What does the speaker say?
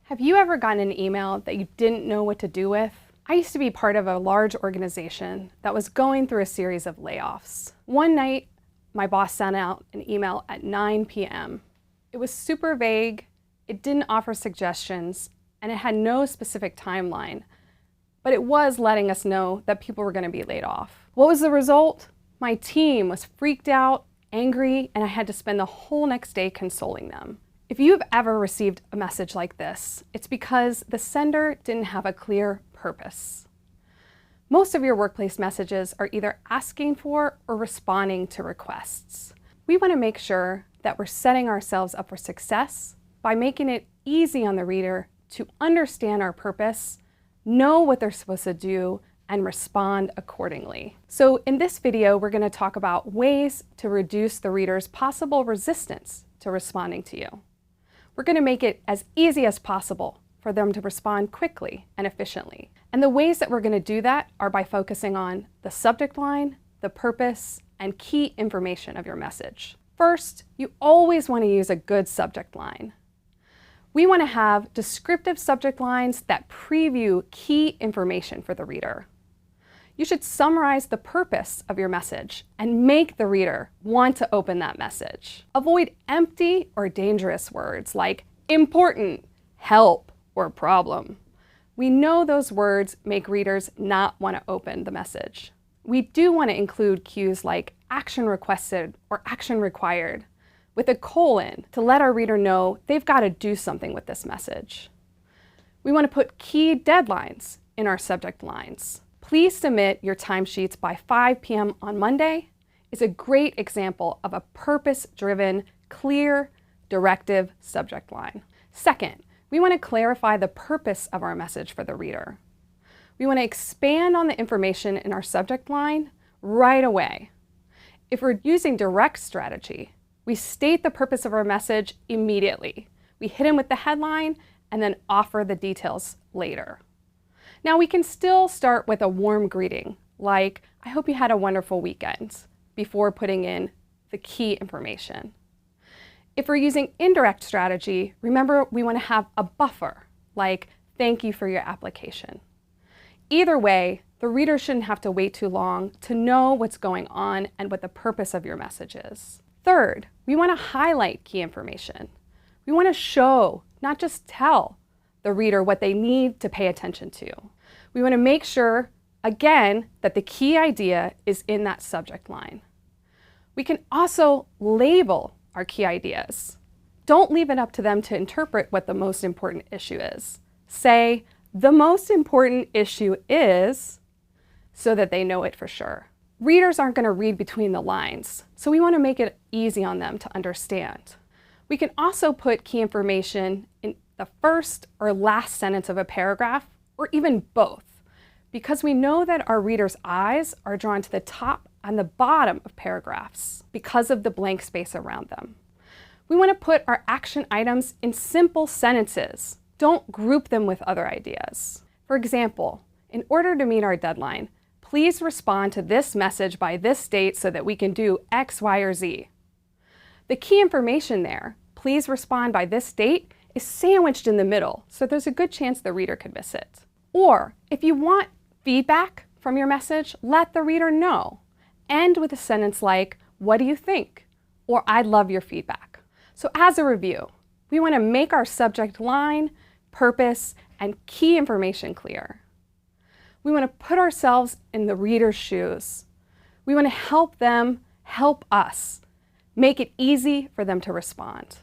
Have you ever gotten an email that you didn't know what to do with? I used to be part of a large organization that was going through a series of layoffs. One night, my boss sent out an email at 9 p.m. It was super vague, it didn't offer suggestions, and it had no specific timeline, but it was letting us know that people were going to be laid off. What was the result? My team was freaked out, angry, and I had to spend the whole next day consoling them. If you've ever received a message like this, it's because the sender didn't have a clear purpose. Most of your workplace messages are either asking for or responding to requests. We want to make sure that we're setting ourselves up for success by making it easy on the reader to understand our purpose, know what they're supposed to do, and respond accordingly. So in this video, we're going to talk about ways to reduce the reader's possible resistance to responding to you. We're going to make it as easy as possible for them to respond quickly and efficiently. And the ways that we're going to do that are by focusing on the subject line, the purpose, and key information of your message. First, you always want to use a good subject line. We want to have descriptive subject lines that preview key information for the reader. You should summarize the purpose of your message and make the reader want to open that message. Avoid empty or dangerous words like important, help, or problem. We know those words make readers not want to open the message. We do want to include cues like action requested or action required with a colon to let our reader know they've got to do something with this message. We want to put key deadlines in our subject lines. Please submit your timesheets by 5 p.m. on Monday is a great example of a purpose-driven, clear, directive subject line. Second, we want to clarify the purpose of our message for the reader. We want to expand on the information in our subject line right away. If we're using direct strategy, we state the purpose of our message immediately. We hit them with the headline and then offer the details later. Now we can still start with a warm greeting, like, I hope you had a wonderful weekend, before putting in the key information. If we're using indirect strategy, remember we want to have a buffer, like, thank you for your application. Either way, the reader shouldn't have to wait too long to know what's going on and what the purpose of your message is. Third, we want to highlight key information. We want to show, not just tell, the reader what they need to pay attention to. We want to make sure, again, that the key idea is in that subject line. We can also label our key ideas. Don't leave it up to them to interpret what the most important issue is. Say, the most important issue is, so that they know it for sure. Readers aren't going to read between the lines, so we want to make it easy on them to understand. We can also put key information in the first or last sentence of a paragraph, or even both, because we know that our readers' eyes are drawn to the top and the bottom of paragraphs because of the blank space around them. We want to put our action items in simple sentences. Don't group them with other ideas. For example, in order to meet our deadline, please respond to this message by this date so that we can do X, Y, or Z. The key information there, please respond by this date, is sandwiched in the middle, so there's a good chance the reader could miss it. Or if you want feedback from your message, let the reader know. End with a sentence like, what do you think? Or I'd love your feedback. So as a review, we want to make our subject line, purpose, and key information clear. We want to put ourselves in the reader's shoes. We want to help them help us. Make it easy for them to respond.